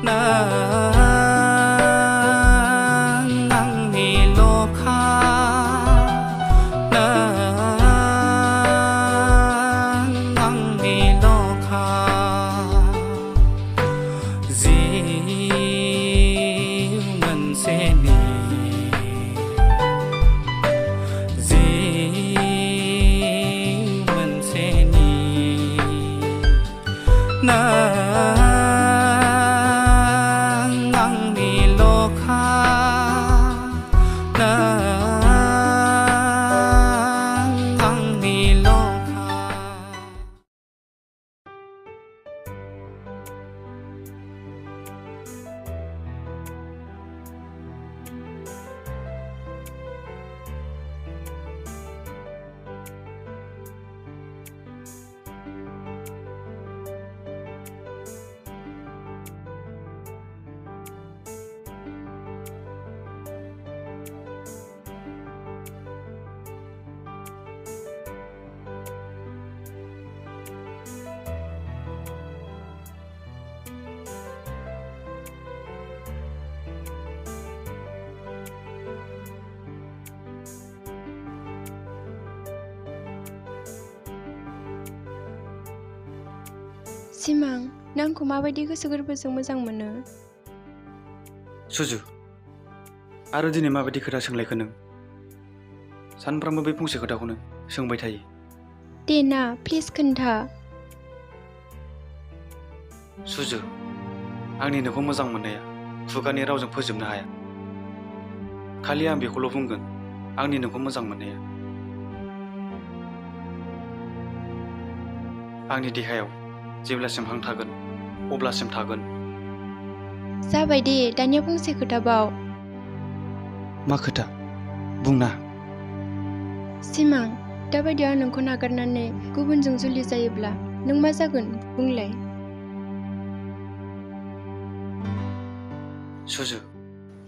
난 낭미로카 난 낭미로카 지우면 세니 지우면 세니 सिमां, नों आंखौ माबायदि गोसो गोरबोजों मोजां मोनो? सुजु, आरो दिनै माबायदि खोथा सोंलायखो नों? सानफ्रामबो बे फंसे खोथाखौनो सोंबाय थायो। दे ना, प्लिज खोन्था। सुजु, आंनि नोंखौ मोजां मोननाया खुगानि रावजों फोजोबनो हाया। खालि आं बेखौल' बुंगोन, आंनि नोंखौ मोजां मोननाया आंनि देहायाव जेब्लासिम हां थागोन अब्लासिम थागोन। जाबाय दे, दानिया फंसे खोथाबाव। मा खोथा? बुंना। सिमां, दाबायदियाव आं नोंखौ नागारनानै गुबुनजों जुलि जायोब्ला नों मा जागोन बुंलाय? सुजु,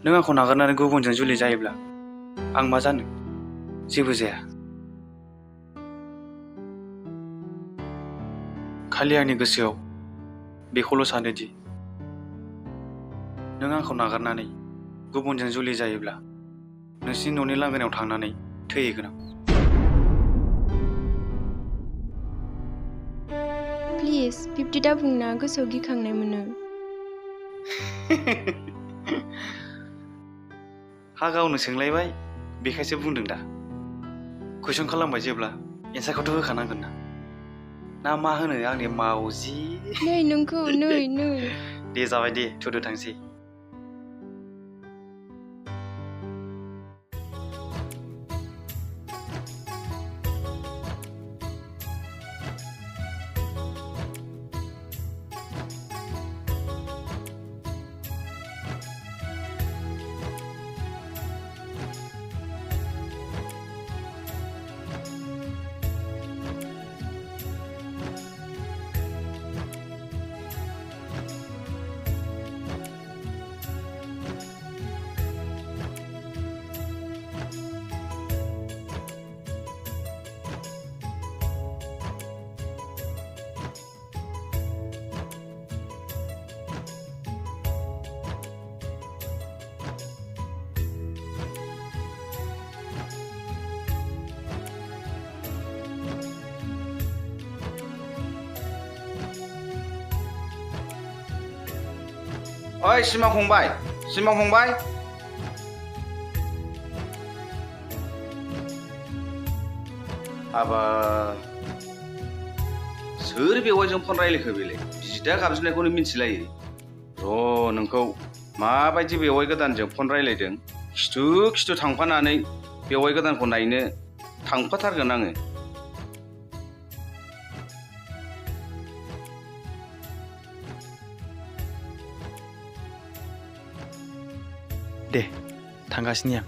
नों आंखौ नागारनानै गुबुनजों जुलि जायोब्ला आं मा जानो? जेबो जाया। खालि आंनि गोसोआव बेखौल' सानोदि नों आंखौ नागारनानै गुबुनजों जुलि जायोब्ला नोंसिनि न'नि लांगोनायाव थांनानै थैहैगोन आं। प्लिज, बिब्दि दा बुंना, गोसोआव गिखांनाय मोनो। हा गावनो सोंलायबाय, बेखायसो बुंदों दा। कुइसन खालामबाय जेब्ला एन्सारखौथ' होखानांगोन ना। ना मा होनो आंनि मावजि? नै नोंखौ, नै। दे जाबाय दे, थुदो थांसै। ओइ सिमां फंबाय, सिमां फंबाय। हाबाब, सोर बेवाइजों फन रायलायखो बेलाय? बिदा गाबज्रिनायखौनो मिन्थिलायो। र' नोंखौ माबायदि बेवाइ गोदानजों फन रायलायदों खिथु खिथु थांफानानै बेवाइ गोदानखौ नायनो थांफाथारगोन आङो। दे, थांगासिनो आं।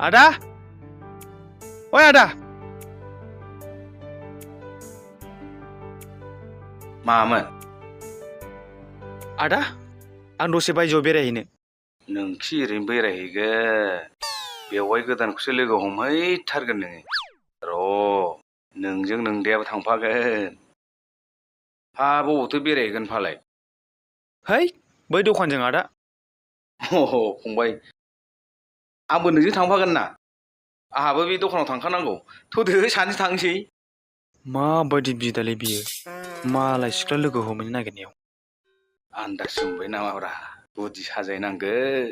आदा, ओइ आदा, मामोन? आदा आं दसे बायजोआव बेरायहैनो। नोंखि ओरैनो बेरायहैगोन? बेवाइ गोदानखौसो लोगो हमहैथारगोन नोङो। र' नोंजों नोंदायाबो थांफागोन। हा बबावथो बेरायहैगोन फालाय? है बै दखानजों आदा। फंबाय, आंबो नोंजों थांफागोन ना। आंहाबो बे दखानाव थांखानांगौ। थौदो सानैजों थांसै। माबायदि बिदालै बियो, मालाय सिख्ला लोगो हमहैनो नागिरनायाव। आन्दाजसो मोनबाय नामाब्रा? गुदि साजायनांगोन।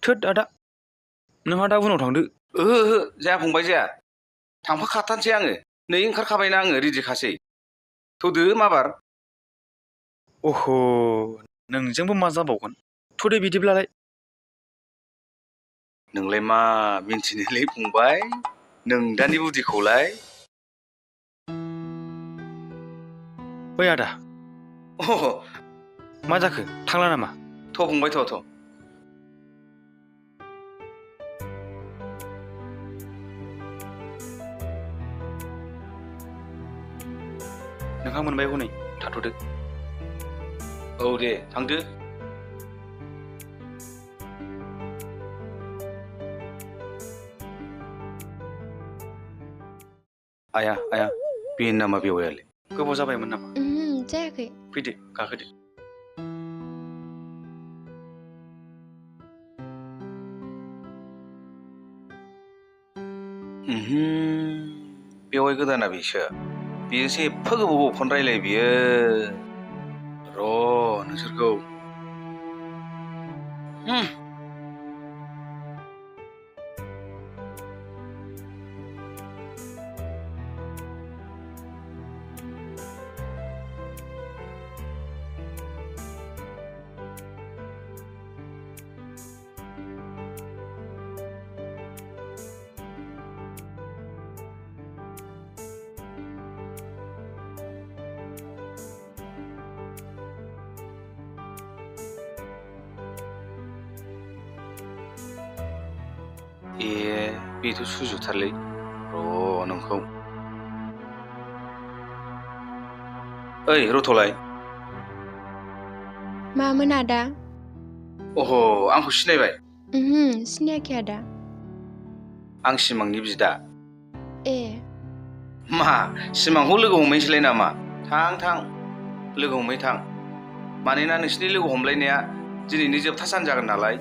थोद आदा, नोंहा दा उनाव थांदो। ओहो जाया फंबाय जाया। थांफाखाथारसै आङो। नै ओंखारखाबायना आङो रेडिखासै। थौदो माबार। अह' नोंजोंबो मा जाबावगोन। थौदो बिदिब्लालाय। नोंलाय मा मिन्थिनोलै फंबाय, नोंदानि बुद्दिखौलाय। ओइ आदा, मा जाखो थांला नामा? थ' फंबाय थ'। नोंहा मोनबाय हनै थाथ'दो। औ दे थांदो। आया बेनो नामा बेवाइयालाय? गोबाव जाबायमोन नामा? जायाखै। फैदो गाखोदो। बेवाइ गोदाना बेसो। बेयोसो एफा गोबाव फन रायलायो बियो। र' नोंसोरखौ। ए बेथ' सुजुथारलै। र' नोंखौ। ओइ रथ'लाय। मामोन आदा? अह' आंखौ सिनायबाय? सिनायाखै आदा। आं सिमांनि बिदा। ए। मा सिमांखौ लोगो हमहैसैलाय नामा? थां लोगो हमहै थां। मानोना नोंसिनि लोगो हमलायनाया दिनैनि जोबथा सान जागोन नालाय।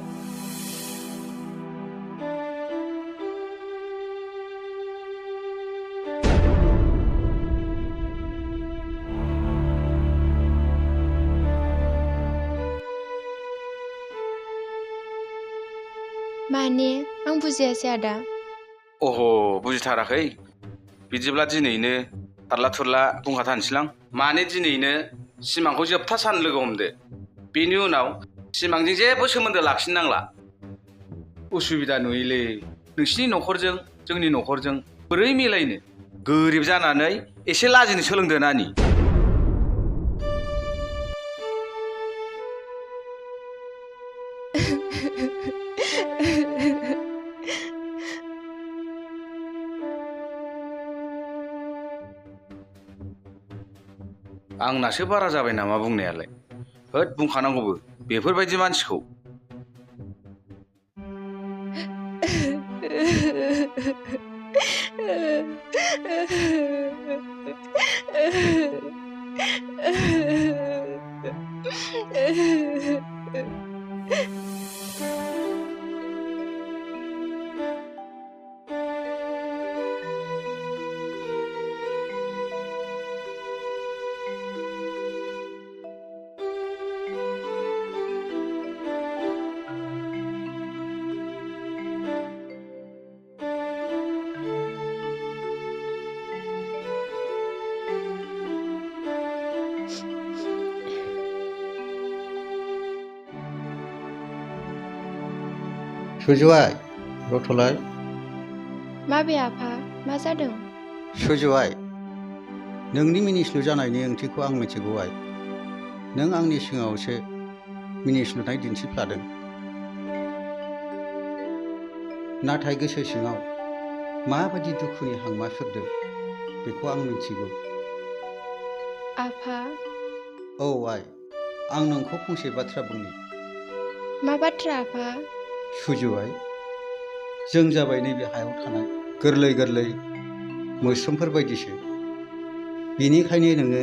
माने आं बुजियासै आदा। अह' बुजिथाराखै? बिदिब्ला दिनैनो थारला थुरला बुंखाथारनोसैलां। माने दिनैनो सिमांखौ जोबथा सान लोगो हमदो। बेनि उनाव सिमांजों जेबो सोमोन्दो लाखिनो नांला। उसुबिदा नुयोलै, नोंसिनि न'खरजों जोंनि न'खरजों बोरै मिलायनो? गोरिब जानानै एसे लाजिनो सोलोंदो नानि। आंनासो बारा जाबाय नामा बुंनायालाय? होद बुंखानांगौबो बेफोरबायदि मानसिखौ। सुजुआइ, रथ'लाइ। माबे आफा? मा जादों? सुजुआइ, नोंनि मिनिस्लु जानायनि ओंथिखौ आं मिथिगौ आइ। नों आंनि सिगाङावसो मिनिस्लुनाय दिन्थिफ्लादों। नाथाय गोसो सिङाव माबायदि दुखुनि हांमा सुरदों बेखौ आं मिथिगौ। आफा, औ आइ, आं नोंखौ फंसे बाथ्रा बुंनि। मा बाथ्रा आफा? सुजु आइ, जों जाबाय नैबे हायाव थानाय गोरलै गोरलै मोस्रोमफोर बायदिसो। बेनिखायनो नोङो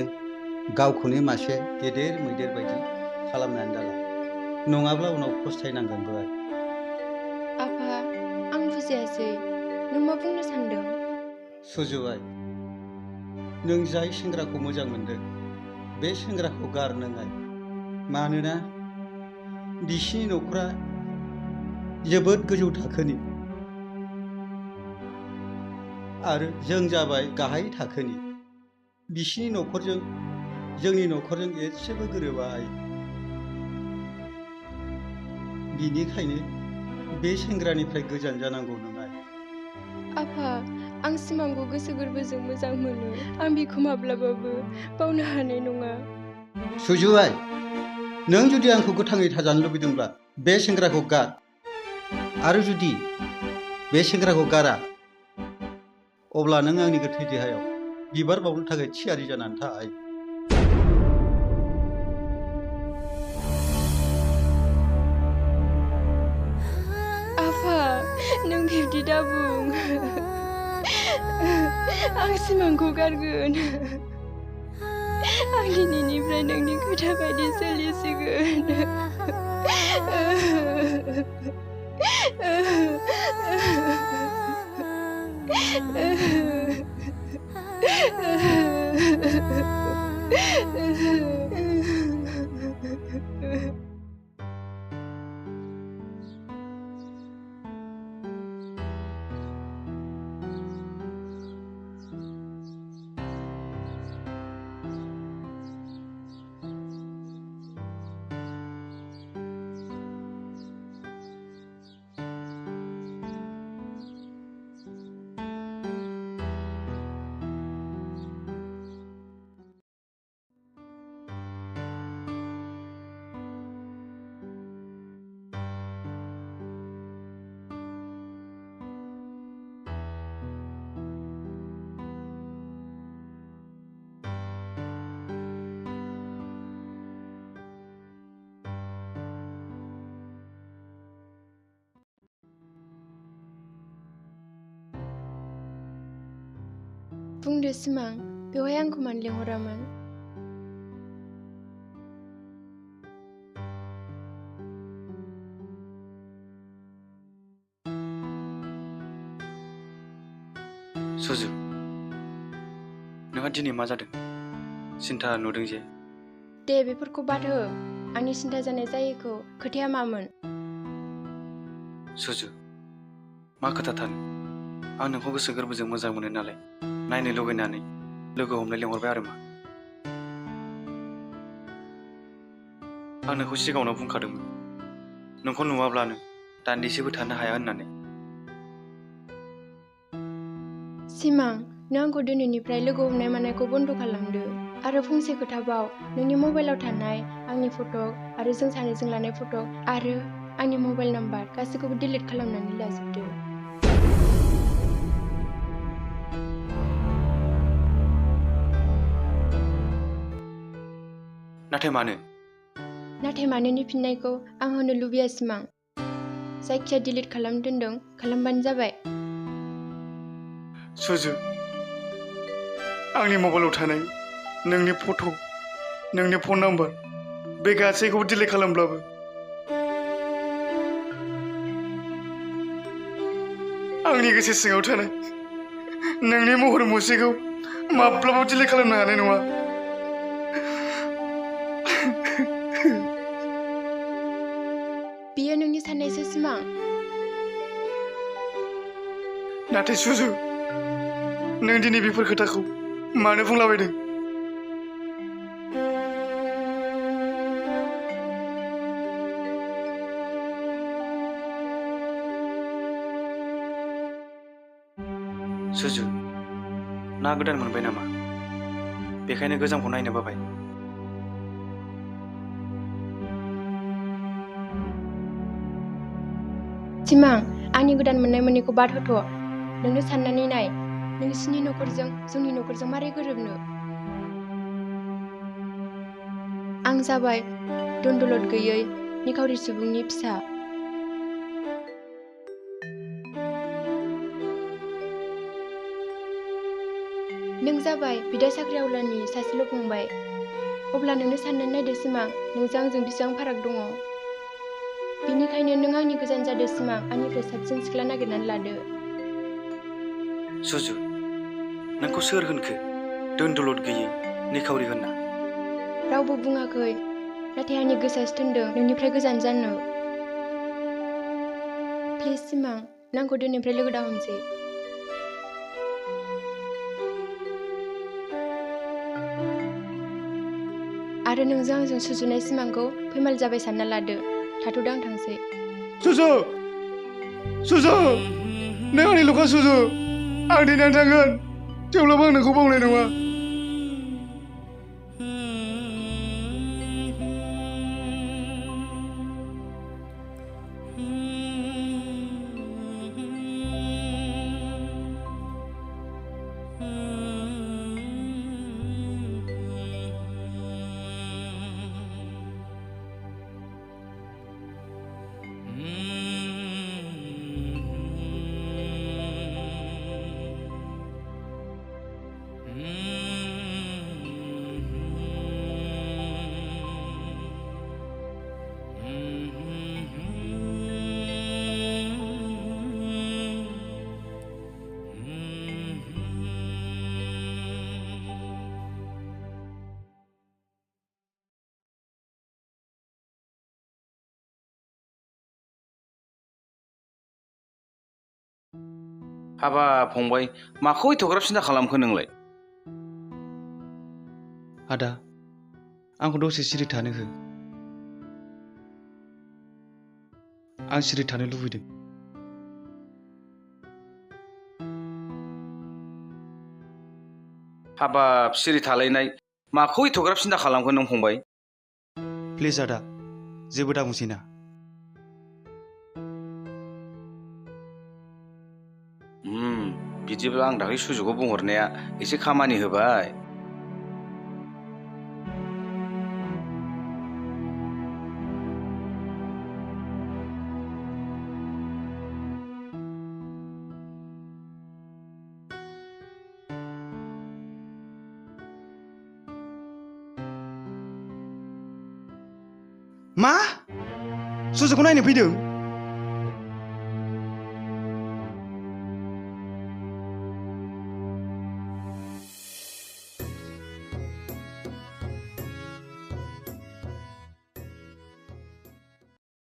गावखौनो मासे गेदेर मैदेर बायदि खालामनानै दाला, नङाब्ला उनाव फस्थायनांगोनबो आइ। आफा, आं बुजियासै। नों मा बुंनो सानदों? सुजु आइ, नों जाय सेंग्राखौ मोजां मोनदों बे सेंग्राखौ गार नों आइ। मानोना बिसिनि न'खरा जोबोद गोजौ थाखोनि आरो जों जाबाय गाहाय थाखोनि। बिसिनि न'खरजों जोंनि न'खरजों एसेबो गोरोबा आइ। बिनिखायनो बे सेंग्रानिफ्राय गोजान जानांगौ नों आइ। आफा, आं सिमांखौ गोसो गोरबोजों मोजां मोनो। आं बेखौ माब्लाबाबो बावनो हानाय नङा। सुजु आइ, नों जुदि आंखौ गोथाङै थाजानो लुबैदोंब्ला बे सेंग्राखौ गार, आरो जुदि बे सेंग्राखौ गारा अब्ला नों आंनि गोथै देहायाव बिबार बावनो थाखाय थियारि जानानै था आइ। आफा, नों बिब्दि दाबुं। आं सिमांखौ गारगोन। आं दिनैनिफ्राय नोंनि खोथा बायदि सोलिसिगोन। बुंदो सिमां, बेवहाय आंखौ मानो लेंहरामोन? सुजु, नोंहा दिनै मा जादों? सिन्था नुदों जे। दे बेफोरखौ बाद हो। आंनि सिन्था जानाय जायैखौ खोथाया मामोन? सुजु, मा खोथाथार? आं नोंखौ गोसो गोरबोजों मोजां मोनो नालाय नायनो लुगैनानै लोगो हमनो लेंहरबाय आरो मा। आं नोंखौ सिगाङावनो बुंखादोंमोन, नोंखौ नुवाब्लानो दान्दिसेबो थानो हाया होननानै। सिमां, नों आंखौ दिनैनिफ्राय लोगो हमनाय मानायखौ बन्द' खालामदो। आरो फंसे खोथाबाव, नोंनि मबाइलाव थानाय आंनि फट' आरो जों सानैजों लानाय फट' आरो आंनि मबाइल नाम्बार गासैखौबो डिलिट खालामनानै लाजोबदो। नाथाय मानो? नाथाय मानोनि फिननायखौ आं होनो लुबैया सिमां। जायखिया डिलिट खालाम दोनदों, खालामबानो जाबाय। सुजु, आंनि मबाइलाव थानाय नोंनि फट', नोंनि फन नाम्बार बे गासैखौबो डिलिट खालामब्लाबो आंनि गोसो सिङाव थानाय नोंनि महर मुस्रिखौ माब्लाबाबो डिलिट खालामनो हानाय नङा। बियो नोंनि साननायसो सिमां। नाथाय सुजु, नों दिनै बेफोर खोथाखौ मानो बुंलाबायदों? सुजु, ना गोदान मोनबाय नामा? बेखायनो गोजामखौ नायनो बाबाय। सिमां, आंनि गोदान मोननाय मोनैखौ बाद होथ'। नोंनो साननानै नाय, नोंसिनि न'खरजों जोंनि न'खरजों मारै गोरोबनो? आं जाबाय दन्दलत गैयै निखावरि सुबुंनि फिसा। नों जाबाय बिदा साख्रिआवलानि सासेल' फंबाय। अब्ला नोंनो साननानै नायदो सिमां, नोंजों आंजों बेसेबां फाराग दङ। बेनिखायनो नों आंनि गोजान जादो सिमां, आंनिफ्राय साबसिन सिख्ला नागिरनानै लादो। सुजु, नोंखौ सोर होनखो दोनदलद गैयै निखावरि होनना? रावबो बुङाखै, नाथाय आंनि गोसोआसो थिनदों नोंनिफ्राय गोजान जानो। प्लिज सिमां, नों आंखौ दिनैनिफ्राय लोगो दाहमसै। आरो नोंजों आंजों सुजुनाय सिमांखौ फैमाल जाबाय सानना लादो। थाथ'दो, आं थांसै। सुजु, सुजु, नों आंनि लखा सुजु। आं दिनै थांगोन, थेवब्लाबो आं नोंखौ बावनाय नङा। हाबा फंबाय, माखौ एथ'ग्राब सिन्था खालामखो नोंलाय? आदा, आंखौ दसे सिरि थानो हो। आं सिरि थानो लुबैदों। हाबाब सिरि थालायनाय, माखौ एथ'ग्राब सिन्था खालामखो नों फंबाय? प्लिज आदा, जेबो दाबुंसै ना। बिदिब्ला आं दाख्लै सुजुखौ बुंहरनाया एसे खामानि होबाय। मा? सुजुखौ नायनो फैदों?